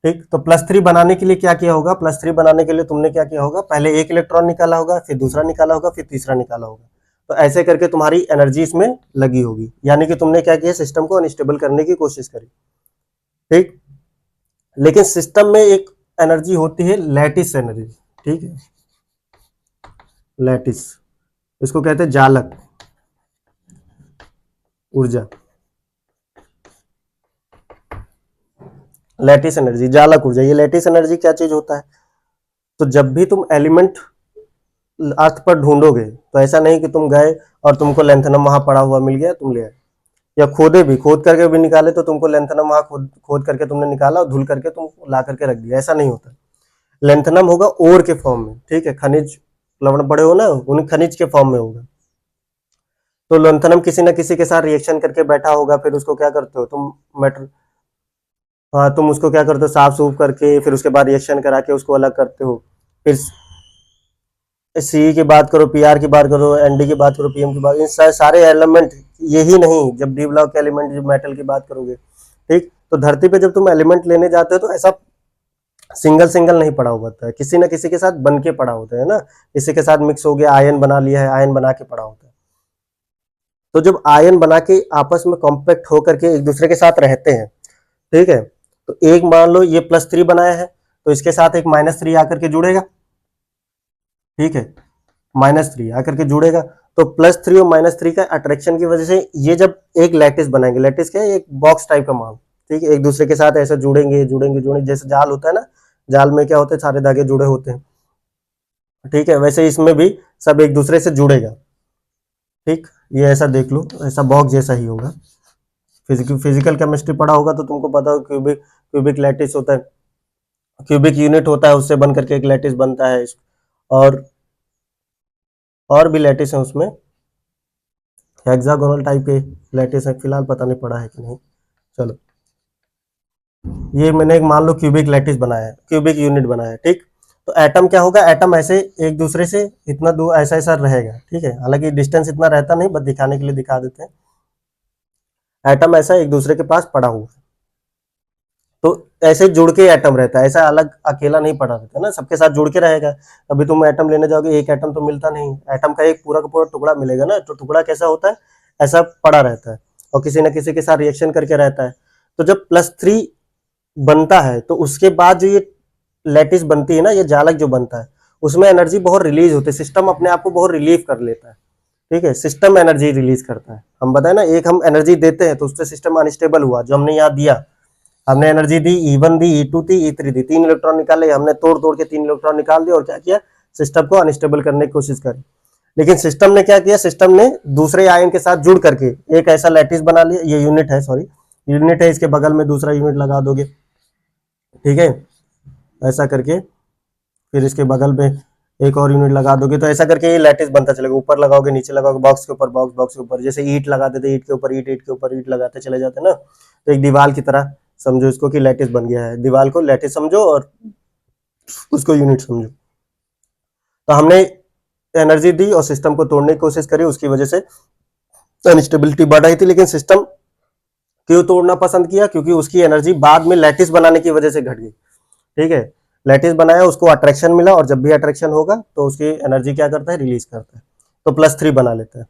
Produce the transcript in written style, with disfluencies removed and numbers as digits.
ठीक, तो +3 बनाने के लिए क्या किया होगा, +3 बनाने के लिए तुमने क्या किया होगा, पहले एक इलेक्ट्रॉन निकाला होगा, फिर दूसरा निकाला होगा, फिर तीसरा निकाला होगा। तो ऐसे करके तुम्हारी एनर्जी इसमें लगी होगी, यानी कि तुमने क्या किया, सिस्टम को अनस्टेबल करने की कोशिश करी। ठीक, लेकिन सिस्टम में एक एनर्जी होती है लैटिस एनर्जी। ठीक है, लैटिस, इसको कहते हैं जालक ऊर्जा, लैटिस एनर्जी, जालक ऊर्जा। ये लैटिस एनर्जी क्या चीज होता है, तो जब भी तुम एलिमेंट अर्थ पर ढूंढोगे तो ऐसा नहीं कि तुम गए और तुमको लेंथनम वहां पड़ा हुआ मिल गया तुम ले आए, या खोदे भी, खोद करके भी निकाले तो तुमको लेंथनम वहां खोद खोद करके तुमने निकाला और धुल करके तुम ला करके रख दिया, ऐसा नहीं होता। लेंथनम होगा ओर के फॉर्म में, ठीक है, खनिज लवण पड़े हो ना, उन खनिज के फॉर्म में होगा। तो लेंथनम किसी ना किसी के साथ रिएक्शन करके बैठा होगा, फिर उसको क्या करते हो तुम, मेटर, हाँ, तुम उसको क्या करते हो, साफ सूफ करके फिर उसके बाद रिएक्शन करा के उसको अलग करते हो। फिर सी की बात करो, पीआर की बात करो, एनडी की बात करो, पीएम की बात, इन सारे एलिमेंट, यही नहीं, जब डी ब्लॉक के एलिमेंट, जब मेटल की बात करोगे, ठीक, तो धरती पे जब तुम एलिमेंट लेने जाते हो तो ऐसा सिंगल सिंगल नहीं पड़ा होता है, किसी ना किसी के साथ बन के पड़ा होता है ना, किसी के साथ मिक्स हो गया, आयन बना लिया है, आयन बना के पड़ा होता है। तो जब आयन बना के आपस में कॉम्पैक्ट होकर के एक दूसरे के साथ रहते हैं, ठीक है, तो एक मान लो ये +3 बनाया है, तो इसके साथ एक -3 आकर के जुड़ेगा, ठीक है, -3 आकर के जुड़ेगा, तो +3 और -3 का अट्रैक्शन की वजह से ये जब एक लैटिस बनाएंगे, लैटिस क्या है, एक बॉक्स टाइप का माल, ठीक है, एक दूसरे के साथ ऐसे जुड़ेंगे जुड़ेंगे जुड़ेंगे, जैसे जाल होता है ना, जाल में क्या होता है, सारे धागे जुड़े होते हैं, ठीक है, वैसे इसमें भी सब एक दूसरे से जुड़ेगा। ठीक, ये ऐसा देख लो, ऐसा बॉक्स जैसा ही होगा। फिजिकल केमिस्ट्री पढ़ा होगा तो तुमको पता हो, क्यूबिक क्यूबिक लैटिस होता है, क्यूबिक यूनिट होता है, उससे बन करके एक लैटिस बनता है। और और भी लैटिस है उसमें, हेक्सागोनल टाइप के लैटिस है, फिलहाल पता नहीं पड़ा है कि नहीं। चलो, ये मैंने एक मान लो क्यूबिक लैटिस बनाया है, क्यूबिक यूनिट बनाया है, ठीक, तो एटम क्या होगा, एटम ऐसे एक दूसरे से इतना दूर ऐसा ऐसा रहेगा, ठीक है, हालांकि डिस्टेंस इतना रहता नहीं, बस दिखाने के लिए दिखा देते हैं। एटम ऐसा एक दूसरे के पास पड़ा हुआ है, तो ऐसे जुड़ के एटम रहता है, ऐसा अलग अकेला नहीं पड़ा रहता है ना, सबके साथ जुड़ के रहेगा। अभी तुम एटम लेने जाओगे, एक एटम तो मिलता नहीं, एटम का एक पूरा का पूरा टुकड़ा मिलेगा ना, तो टुकड़ा कैसा होता है, ऐसा पड़ा रहता है, और किसी न किसी के साथ रिएक्शन करके रहता है। तो जब +3 बनता है तो उसके बाद जो ये लैटिस बनती है ना, ये जालक जो बनता है, उसमें एनर्जी बहुत रिलीज होती है, सिस्टम अपने आप को बहुत रिलीव कर लेता है, ठीक है, सिस्टम एनर्जी रिलीज करता है। हम बताए ना, एक हम एनर्जी देते हैं तो उससे सिस्टम अनस्टेबल हुआ, जो हमने यहाँ दिया, हमने एनर्जी दी, E1 दी, E2 दी, E3 दी, 3 इलेक्ट्रॉन निकाले, हमने तोड़ तोड़ के 3 इलेक्ट्रॉन निकाल दिए, और क्या किया, सिस्टम को अनस्टेबल करने की कोशिश करी। लेकिन सिस्टम ने क्या किया, सिस्टम ने दूसरे आयन के साथ जुड़ करके एक ऐसा लैटिस बना लिया, ये यूनिट है, सॉरी, यूनिट है, इसके बगल में दूसरा यूनिट लगा दोगे, ठीक है, ऐसा करके, फिर इसके बगल में एक और यूनिट लगा दोगे, तो ऐसा करके ये लैटिस बनता चलेगा, ऊपर लगाओगे, नीचे लगाओगे, बॉक्स के ऊपर बॉक्स, बॉक्स के ऊपर, जैसे ईंट लगाते थे, ईंट के ऊपर ईंट, ईंट के ऊपर ईंट लगाते चले जाते ना, तो एक दीवार की तरह समझो इसको कि लैटिस बन गया है, दीवार को लैटिस समझो और उसको यूनिट समझो। तो हमने एनर्जी दी और सिस्टम को तोड़ने की कोशिश करी, उसकी वजह से अनस्टेबिलिटी बढ़ रही थी, लेकिन सिस्टम क्यों तोड़ना पसंद किया, क्योंकि उसकी एनर्जी बाद में लैटिस बनाने की वजह से घट गई, ठीक है, लैटिस बनाया, उसको अट्रैक्शन मिला, और जब भी अट्रैक्शन होगा तो उसकी एनर्जी क्या करता है, रिलीज करता है, तो +3 बना लेता है।